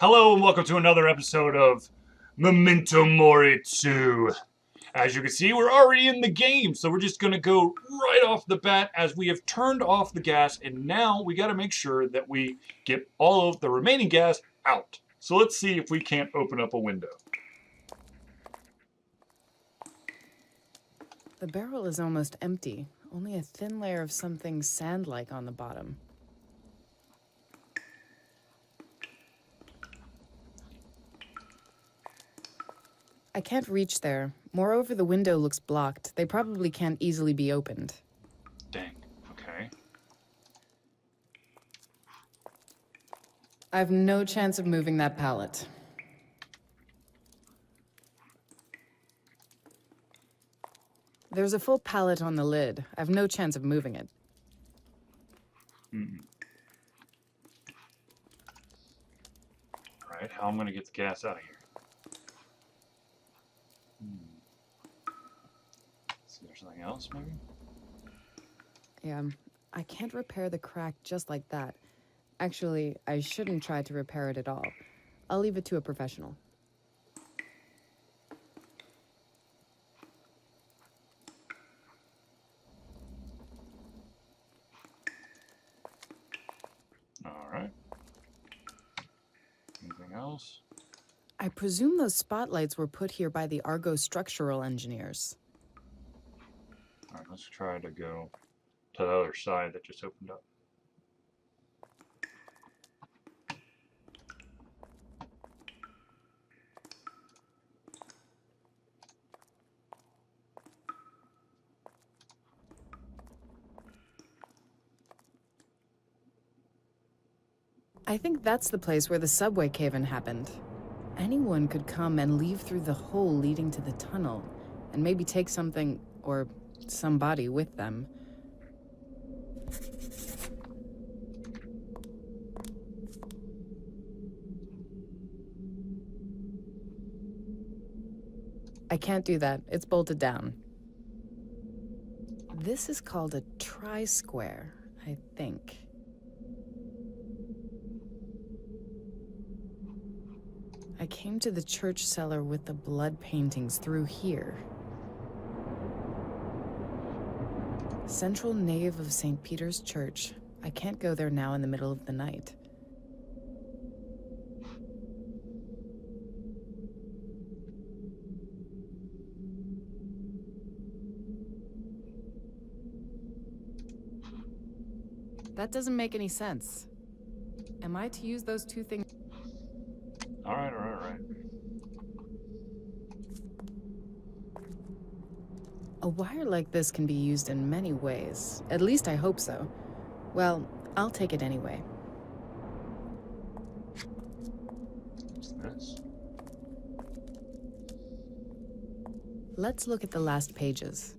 Hello and welcome to another episode of Memento Mori 2. As you can see, we're already in the game, so we're just going to go right off the bat as we have turned off the gas, and now we got to make sure that we get all of the remaining gas out. So let's see if we can't open up a window. The barrel is almost empty, only a thin layer of something sand-like on the bottom. I can't reach there. Moreover, the window looks blocked. They probably can't easily be opened. Dang, okay. I've no chance of moving that pallet. There's a full pallet on the lid. I've no chance of moving it. Alright, how am I going to get the gas out of here? Is there something else, maybe? Yeah, I can't repair the crack just like that. Actually, I shouldn't try to repair it at all. I'll leave it to a professional. Alright. Anything else? I presume those spotlights were put here by the Argo structural engineers. Alright, let's try to go to the other side that just opened up. I think that's the place where the subway cave-in happened. Anyone could come and leave through the hole leading to the tunnel, and maybe take something, or somebody with them. I can't do that. It's bolted down. This is called a tri-square, I think. I came to the church cellar with the blood paintings through here. Central nave of St. Peter's Church. I can't go there now in the middle of the night. That doesn't make any sense. Am I to use those two things? Alright. A wire like this can be used in many ways. At least I hope so. Well, I'll take it anyway. What's this? Let's look at the last pages.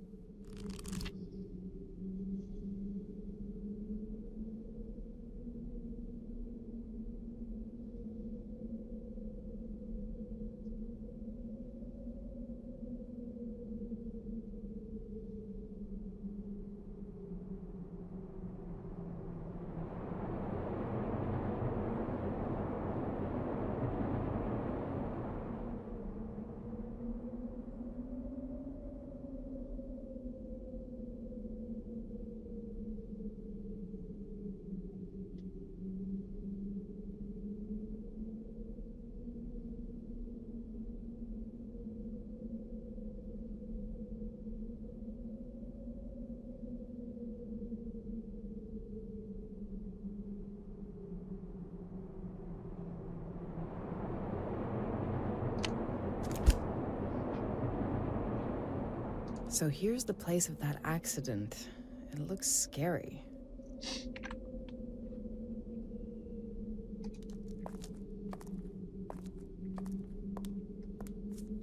So here's the place of that accident. It looks scary.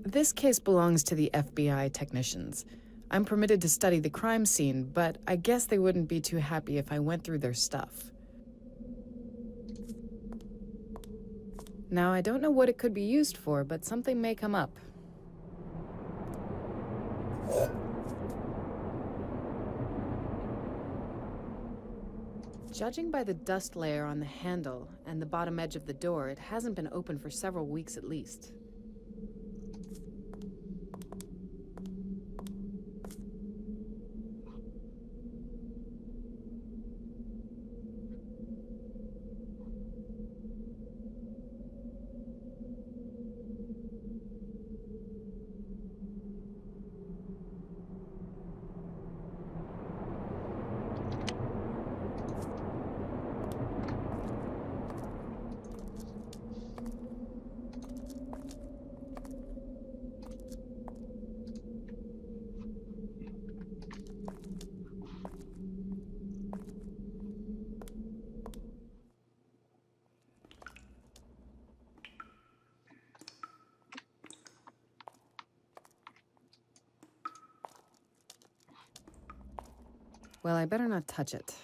This case belongs to the FBI technicians. I'm permitted to study the crime scene, but I guess they wouldn't be too happy if I went through their stuff. Now, I don't know what it could be used for, but something may come up. Judging by the dust layer on the handle and the bottom edge of the door, it hasn't been open for several weeks at least. Well, I better not touch it.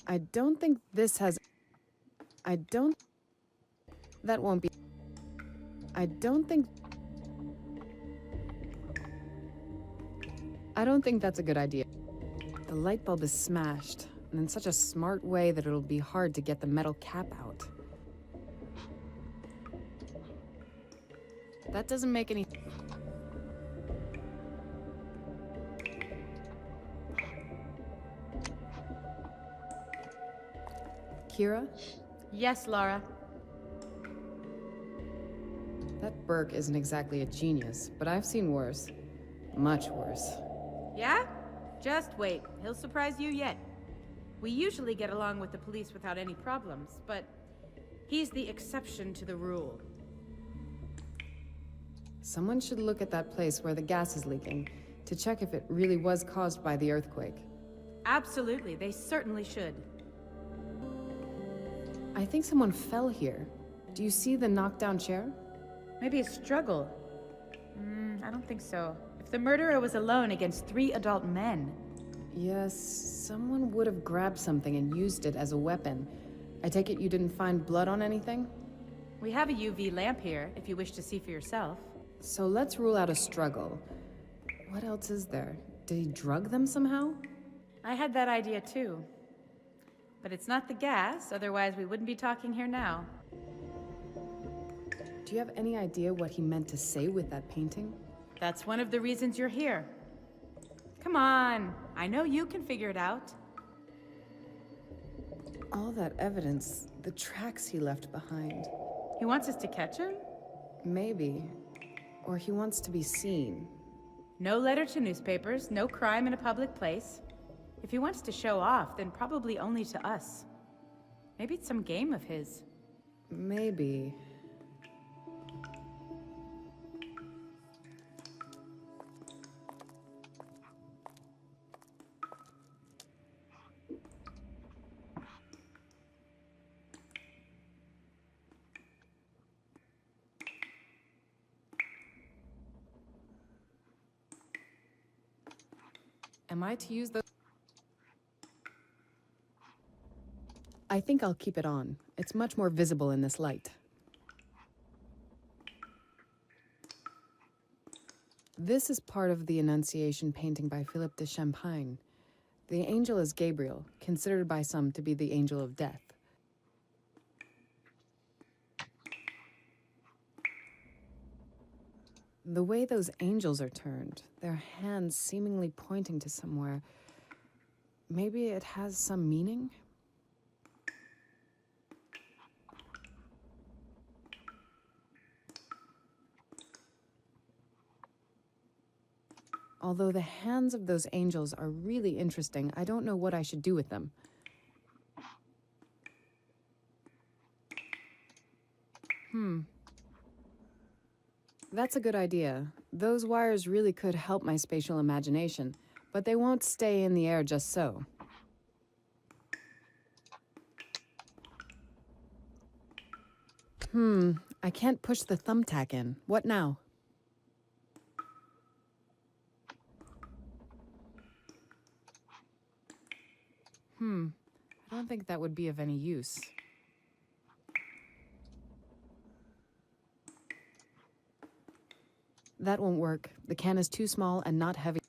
I don't think this has... That won't be... I don't think that's a good idea. The light bulb is smashed, and in such a smart way that it'll be hard to get the metal cap out. That doesn't make any... Kira? Yes, Laura. That Burke isn't exactly a genius, but I've seen worse. Much worse. Yeah? Just wait. He'll surprise you yet. We usually get along with the police without any problems, but he's the exception to the rule. Someone should look at that place where the gas is leaking to check if it really was caused by the earthquake. Absolutely, they certainly should. I think someone fell here. Do you see the knockdown chair? Maybe a struggle. I don't think so. If the murderer was alone against 3 adult men. Yes, someone would have grabbed something and used it as a weapon. I take it you didn't find blood on anything? We have a UV lamp here, if you wish to see for yourself. So let's rule out a struggle. What else is there? Did he drug them somehow? I had that idea too. But it's not the gas, otherwise we wouldn't be talking here now. Do you have any idea what he meant to say with that painting? That's one of the reasons you're here. Come on, I know you can figure it out. All that evidence, the tracks he left behind. He wants us to catch him? Maybe. Or he wants to be seen. No letter to newspapers, no crime in a public place. If he wants to show off, then probably only to us. Maybe it's some game of his. Maybe. Am I to use the... I think I'll keep it on. It's much more visible in this light. This is part of the Annunciation painting by Philippe de Champagne. The angel is Gabriel, considered by some to be the angel of death. The way those angels are turned, their hands seemingly pointing to somewhere, maybe it has some meaning? Although the hands of those angels are really interesting, I don't know what I should do with them. That's a good idea. Those wires really could help my spatial imagination, but they won't stay in the air just so. I can't push the thumbtack in. What now? I don't think that would be of any use. That won't work. The can is too small and not heavy.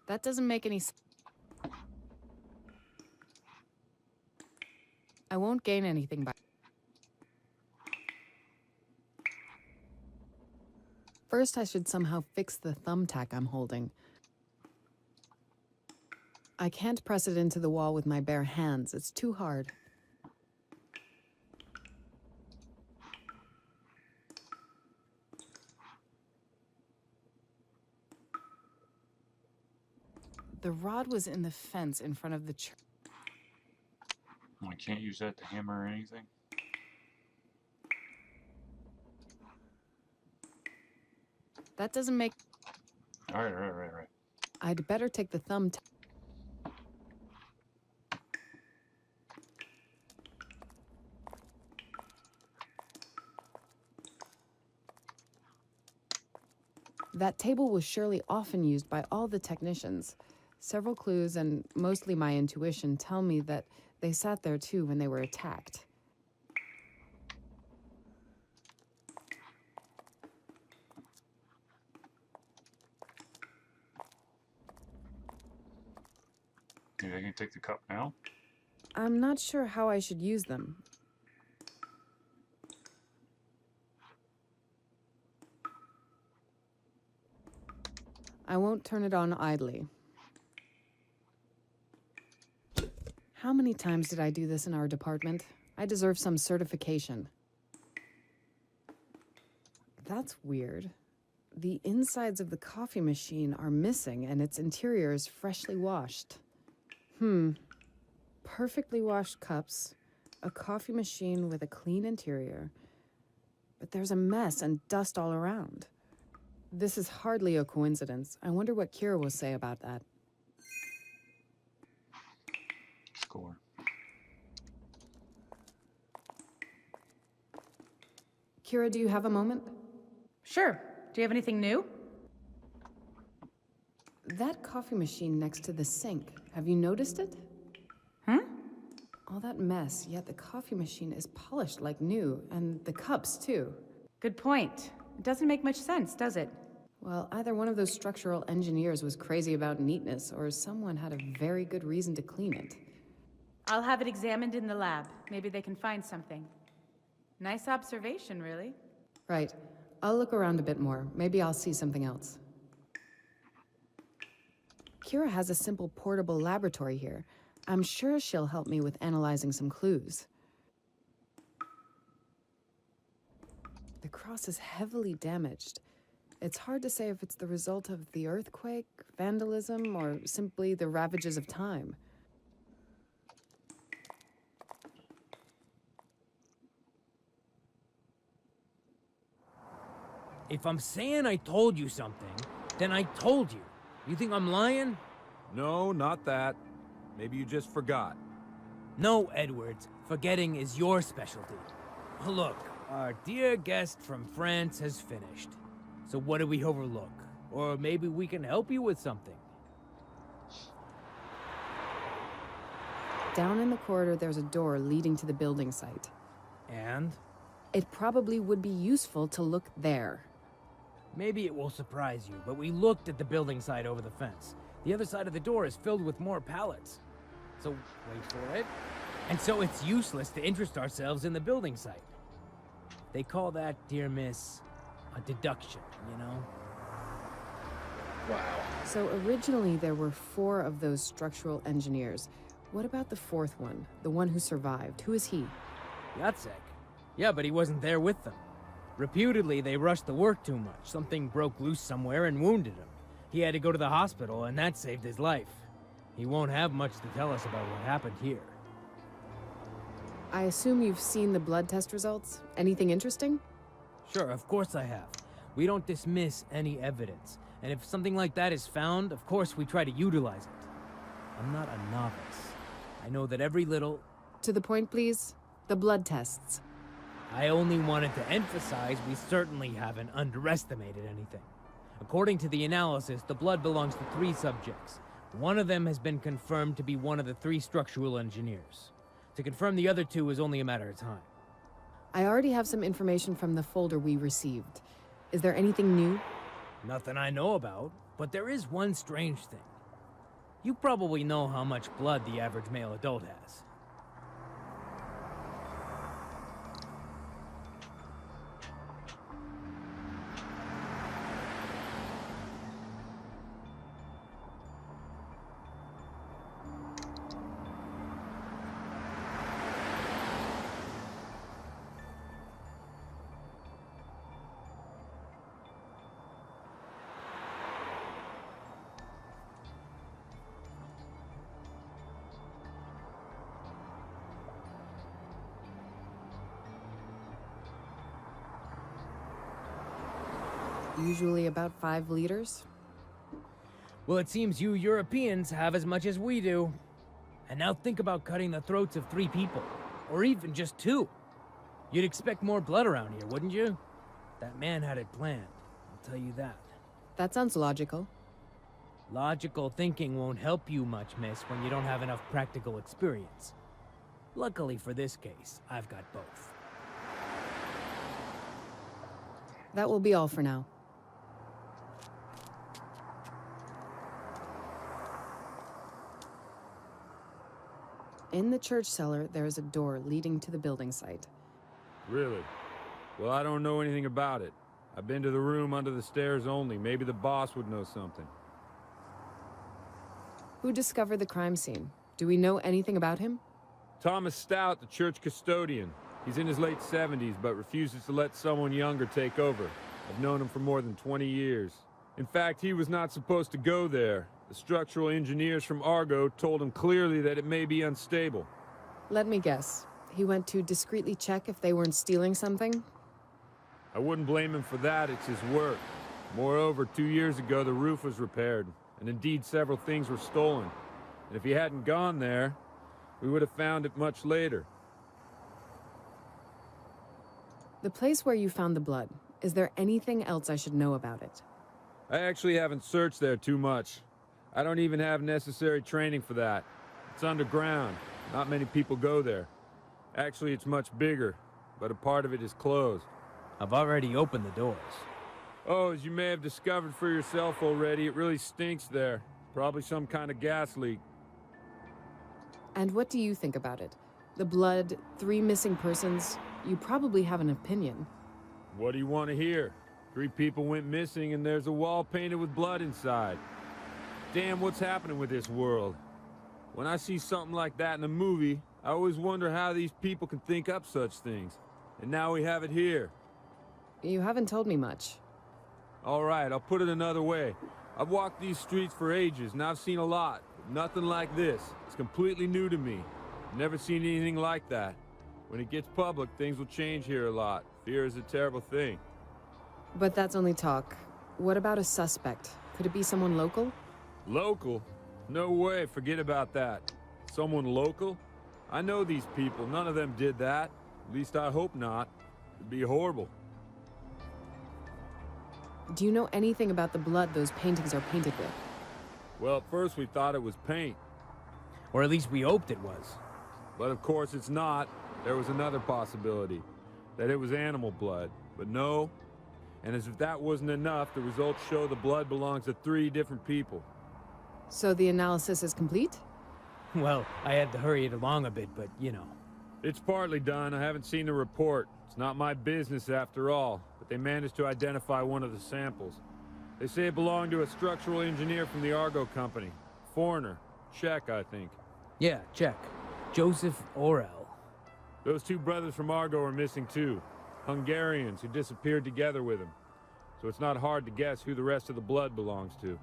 That doesn't make any sense. I won't gain anything by... First, I should somehow fix the thumbtack I'm holding. I can't press it into the wall with my bare hands. It's too hard. The rod was in the fence in front of the church. I can't use that to hammer or anything. That doesn't make... Alright. I'd better take the thumbtack. That table was surely often used by all the technicians. Several clues and mostly my intuition tell me that they sat there too when they were attacked. Maybe I can take the cup now? I'm not sure how I should use them. I won't turn it on idly. How many times did I do this in our department? I deserve some certification. That's weird. The insides of the coffee machine are missing and its interior is freshly washed. Perfectly washed cups, a coffee machine with a clean interior, but there's a mess and dust all around. This is hardly a coincidence. I wonder what Kira will say about that. Score. Kira, do you have a moment? Sure. Do you have anything new? That coffee machine next to the sink, have you noticed it? All that mess, yet the coffee machine is polished like new, and the cups too. Good point. It doesn't make much sense, does it? Well, either one of those structural engineers was crazy about neatness, or someone had a very good reason to clean it. I'll have it examined in the lab. Maybe they can find something. Nice observation, really. Right. I'll look around a bit more. Maybe I'll see something else. Kira has a simple portable laboratory here. I'm sure she'll help me with analyzing some clues. The cross is heavily damaged. It's hard to say if it's the result of the earthquake, vandalism, or simply the ravages of time. If I'm saying I told you something, then I told you. You think I'm lying? No, not that. Maybe you just forgot. No, Edwards. Forgetting is your specialty. Look, our dear guest from France has finished. So what did we overlook? Or maybe we can help you with something. Down in the corridor, there's a door leading to the building site. And? It probably would be useful to look there. Maybe it will surprise you, but we looked at the building site over the fence. The other side of the door is filled with more pallets. So, wait for it. And so it's useless to interest ourselves in the building site. They call that, dear miss, a deduction, you know? Wow. So originally there were 4 of those structural engineers. What about the 4th one? The one who survived? Who is he? Yatsek. Yeah, but he wasn't there with them. Reputedly, they rushed the work too much. Something broke loose somewhere and wounded him. He had to go to the hospital, and that saved his life. He won't have much to tell us about what happened here. I assume you've seen the blood test results? Anything interesting? Sure, of course I have. We don't dismiss any evidence. And if something like that is found, of course we try to utilize it. I'm not a novice. I know that every little... To the point, please. The blood tests. I only wanted to emphasize we certainly haven't underestimated anything. According to the analysis, the blood belongs to 3 subjects. One of them has been confirmed to be one of the 3 structural engineers. To confirm the other 2 is only a matter of time. I already have some information from the folder we received. Is there anything new? Nothing I know about, but there is one strange thing. You probably know how much blood the average male adult has. Usually about 5 liters? Well, it seems you Europeans have as much as we do. And now think about cutting the throats of 3 people. Or even just 2. You'd expect more blood around here, wouldn't you? That man had it planned, I'll tell you that. That sounds logical. Logical thinking won't help you much, miss, when you don't have enough practical experience. Luckily for this case, I've got both. That will be all for now. In the church cellar, there is a door leading to the building site. Really? Well, I don't know anything about it. I've been to the room under the stairs only. Maybe the boss would know something. Who discovered the crime scene? Do we know anything about him? Thomas Stout, the church custodian. He's in his late 70s, but refuses to let someone younger take over. I've known him for more than 20 years. In fact, he was not supposed to go there. The structural engineers from Argo told him clearly that it may be unstable. Let me guess. He went to discreetly check if they weren't stealing something? I wouldn't blame him for that, it's his work. Moreover, 2 years ago the roof was repaired, and indeed several things were stolen. And if he hadn't gone there, we would have found it much later. The place where you found the blood, is there anything else I should know about it? I actually haven't searched there too much. I don't even have necessary training for that. It's underground. Not many people go there. Actually, it's much bigger, but a part of it is closed. I've already opened the doors. Oh, as you may have discovered for yourself already, it really stinks there. Probably some kind of gas leak. And what do you think about it? The blood, 3 missing persons, you probably have an opinion. What do you want to hear? 3 people went missing and there's a wall painted with blood inside. Damn, what's happening with this world? When I see something like that in a movie, I always wonder how these people can think up such things. And now we have it here. You haven't told me much. All right, I'll put it another way. I've walked these streets for ages and I've seen a lot. But nothing like this. It's completely new to me. Never seen anything like that. When it gets public, things will change here a lot. Fear is a terrible thing. But that's only talk. What about a suspect? Could it be someone local? Local? No way, forget about that. Someone local? I know these people, none of them did that. At least I hope not. It'd be horrible. Do you know anything about the blood those paintings are painted with? Well, at first we thought it was paint. Or at least we hoped it was. But of course it's not. There was another possibility. That it was animal blood. But no. And as if that wasn't enough, the results show the blood belongs to 3 different people. So the analysis is complete? Well, I had to hurry it along a bit, but you know. It's partly done. I haven't seen the report. It's not my business after all. But they managed to identify one of the samples. They say it belonged to a structural engineer from the Argo company. Foreigner. Czech, I think. Yeah, check. Joseph Orel. Those 2 brothers from Argo are missing too. Hungarians who disappeared together with him. So it's not hard to guess who the rest of the blood belongs to.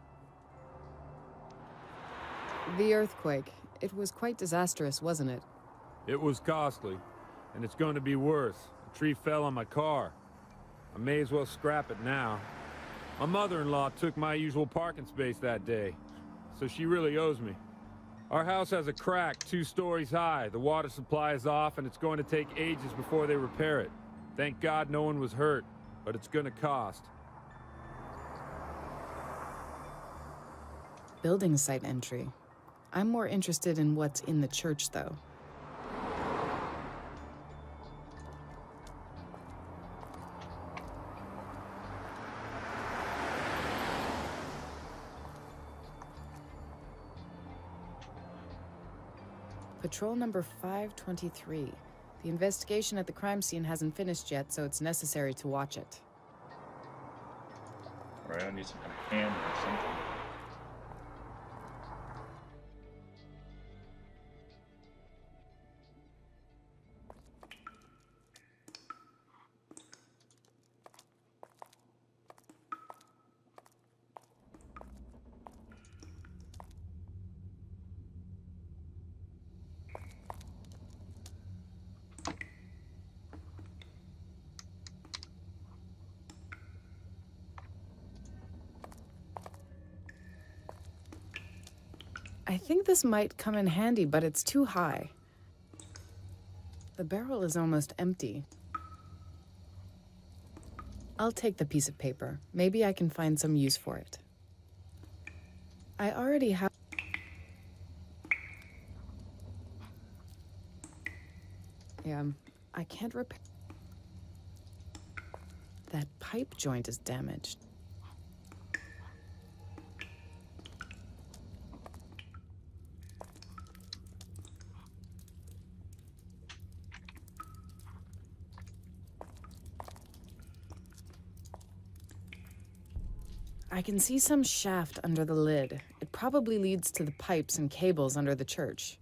The earthquake. It was quite disastrous, wasn't it? It was costly. And it's going to be worse. A tree fell on my car. I may as well scrap it now. My mother-in-law took my usual parking space that day. So she really owes me. Our house has a crack 2 stories high. The water supply is off and it's going to take ages before they repair it. Thank God no one was hurt, but it's gonna cost. building site entry. I'm more interested in what's in the church, though. Patrol number 523. The investigation at the crime scene hasn't finished yet, so it's necessary to watch it. Alright, I need some kind of hammer or something. I think this might come in handy, but it's too high. The barrel is almost empty. I'll take the piece of paper. Maybe I can find some use for it. I already have... Yeah, I can't repair... That pipe joint is damaged. I can see some shaft under the lid. It probably leads to the pipes and cables under the church.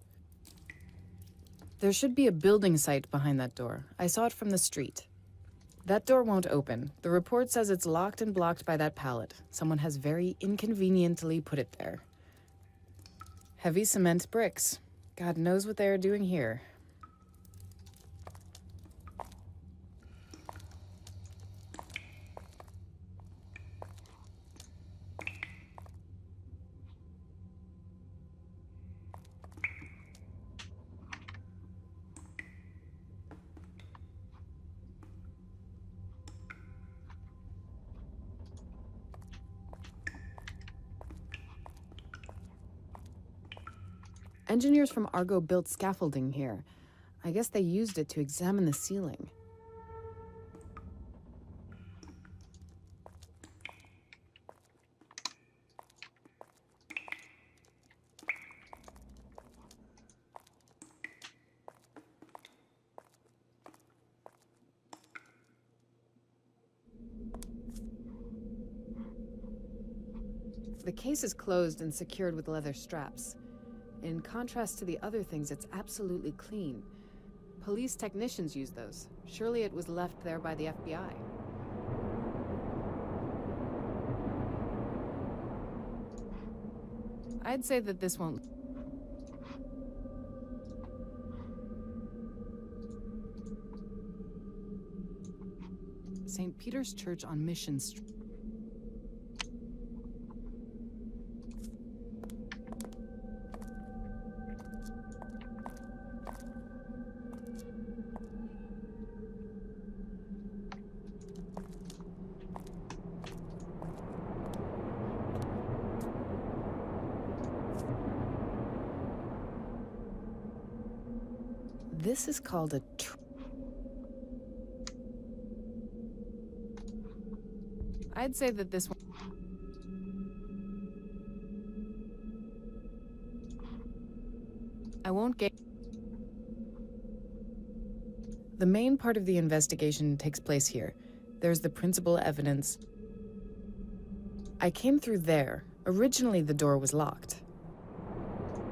There should be a building site behind that door. I saw it from the street. That door won't open. The report says it's locked and blocked by that pallet. Someone has very inconveniently put it there. Heavy cement bricks. God knows what they are doing here. Engineers from Argo built scaffolding here. I guess they used it to examine the ceiling. The case is closed and secured with leather straps. In contrast to the other things, it's absolutely clean. Police technicians use those. Surely it was left there by the FBI. I'd say that this won't... St. Peter's Church on Mission Street. This is called a I'd say that this one... I won't get... The main part of the investigation takes place here. There's the principal evidence. I came through there. Originally, the door was locked.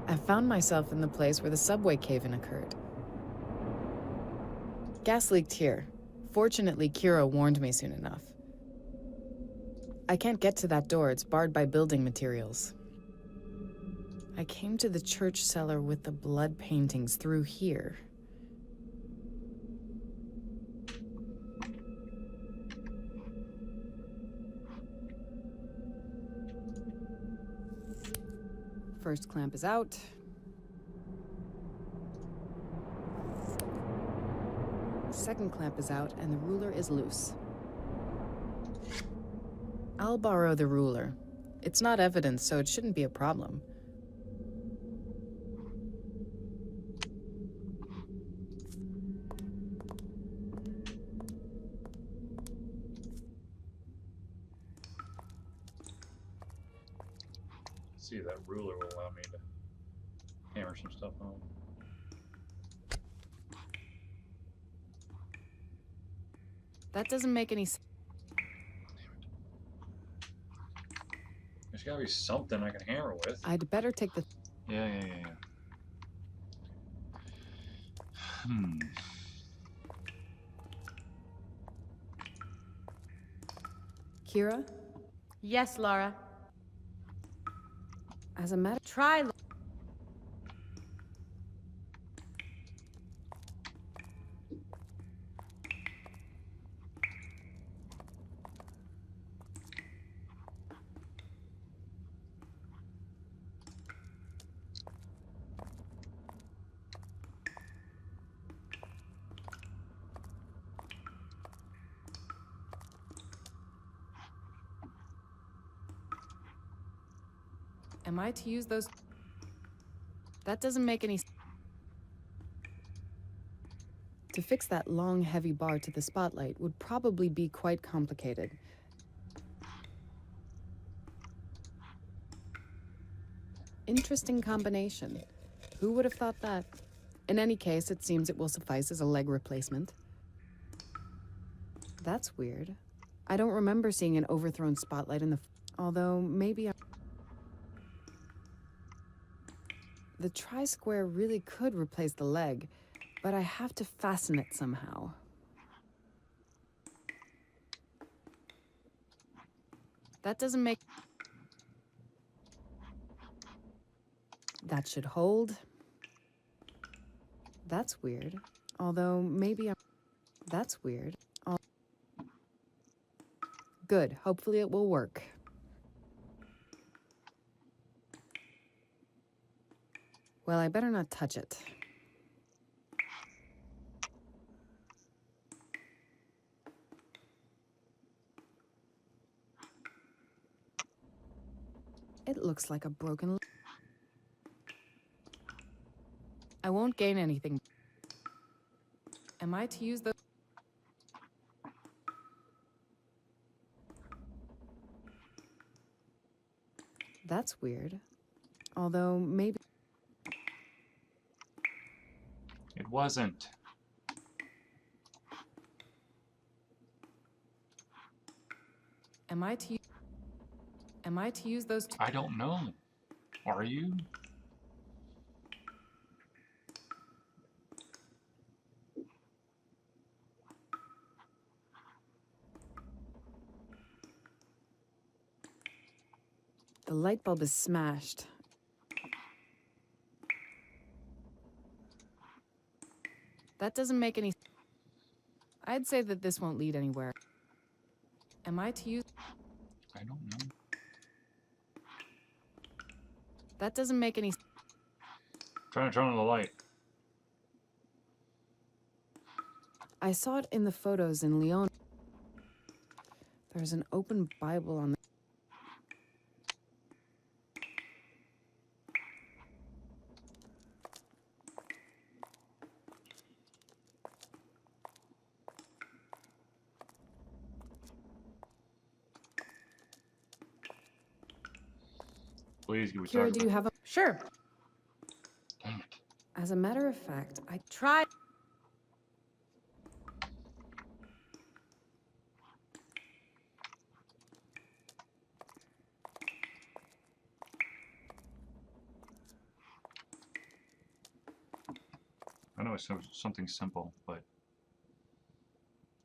I found myself in the place where the subway cave-in occurred. Gas leaked here. Fortunately, Kira warned me soon enough. I can't get to that door. It's barred by building materials. I came to the church cellar with the blood paintings through here. First clamp is out. Second clamp is out, and the ruler is loose. I'll borrow the ruler. It's not evidence, so it shouldn't be a problem. See, that ruler will allow me to hammer some stuff home. That doesn't make any sense. There's gotta be something I can hammer with. I'd better take the... Yeah. Kira, Yes, Lara. as a matter... Try. Am I to use those... That doesn't make any... To fix that long, heavy bar to the spotlight would probably be quite complicated. Interesting combination. Who would have thought that? In any case, it seems it will suffice as a leg replacement. That's weird. I don't remember seeing an overthrown spotlight in the... Although, maybe... The tri-square really could replace the leg, but I have to fasten it somehow. That doesn't make... That should hold. That's weird. Although, maybe I'm... That's weird. Good. Hopefully it will work. Well, I better not touch it. It looks like a broken... I won't gain anything. Am I to use the... That's weird. Although, maybe... It wasn't. Am I to use those... I don't know. Are you? The light bulb is smashed. That doesn't make any... I'd say that this won't lead anywhere. Am I to use... I don't know. That doesn't make any... Trying to turn on the light. I saw it in the photos in Lyon. There's an open Bible on the... Please, can we Kira, talk do you have a... Sure. Dang it. As a matter of fact, I... Try. I know it's something simple, but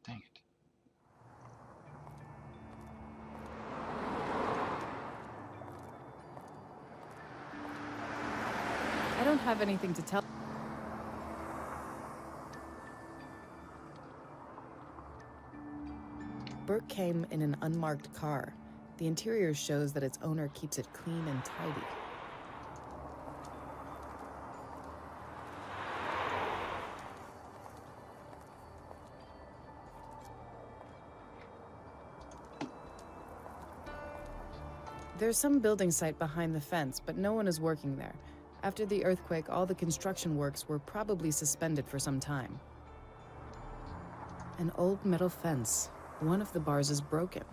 dang it. I don't have anything to tell... Burke came in an unmarked car. The interior shows that its owner keeps it clean and tidy. There's some building site behind the fence, but no one is working there. After the earthquake, all the construction works were probably suspended for some time. An old metal fence. One of the bars is broken.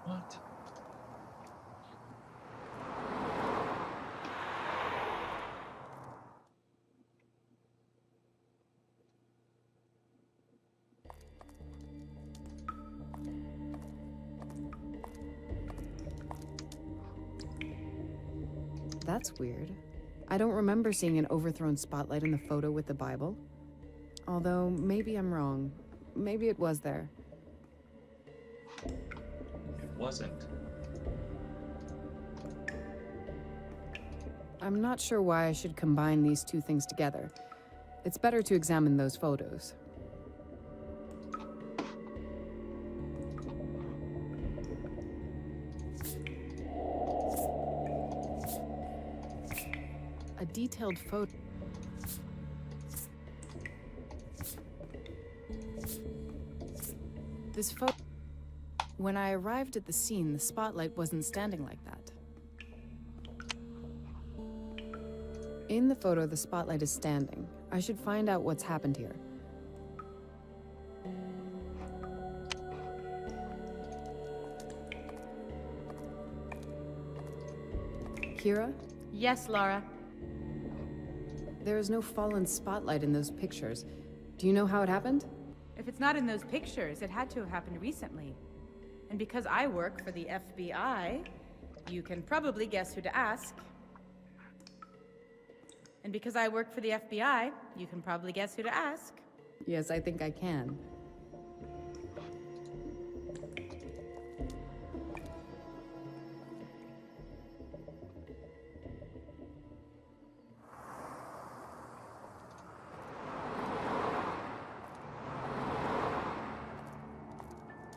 What? That's weird. I don't remember seeing an overthrown spotlight in the photo with the Bible. Although, maybe I'm wrong. Maybe it was there. It wasn't. I'm not sure why I should combine these two things together. It's better to examine those photos. A detailed photo. This photo. When I arrived at the scene, the spotlight wasn't standing like that. In the photo, the spotlight is standing. I should find out what's happened here. Kira? Yes, Laura. There is no fallen spotlight in those pictures. Do you know how it happened? If it's not in those pictures, it had to have happened recently. And because I work for the FBI, you can probably guess who to ask. And because I work for the FBI, you can probably guess who to ask. Yes, I think I can.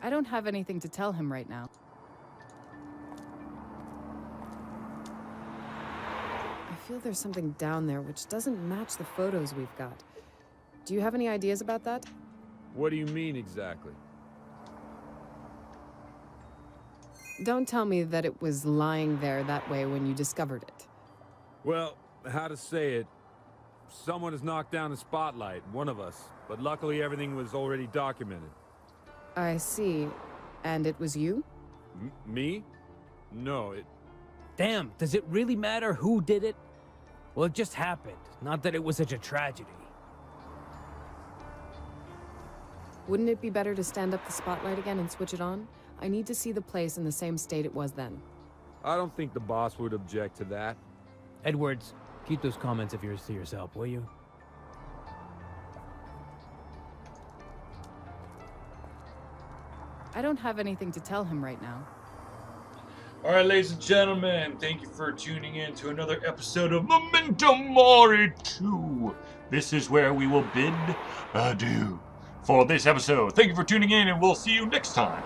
I don't have anything to tell him right now. I feel there's something down there which doesn't match the photos we've got. Do you have any ideas about that? What do you mean exactly? Don't tell me that it was lying there that way when you discovered it. Well, how to say it? Someone has knocked down the spotlight, one of us. But luckily everything was already documented. I see. And it was you? Me? No, Damn, does it really matter who did it? Well, it just happened. Not that it was such a tragedy. Wouldn't it be better to stand up the spotlight again and switch it on? I need to see the place in the same state it was then. I don't think the boss would object to that. Edwards, keep those comments of yours to yourself, will you? I don't have anything to tell him right now. All right, ladies and gentlemen, thank you for tuning in to another episode of Momento Mori 2. This is where we will bid adieu for this episode. Thank you for tuning in, and we'll see you next time.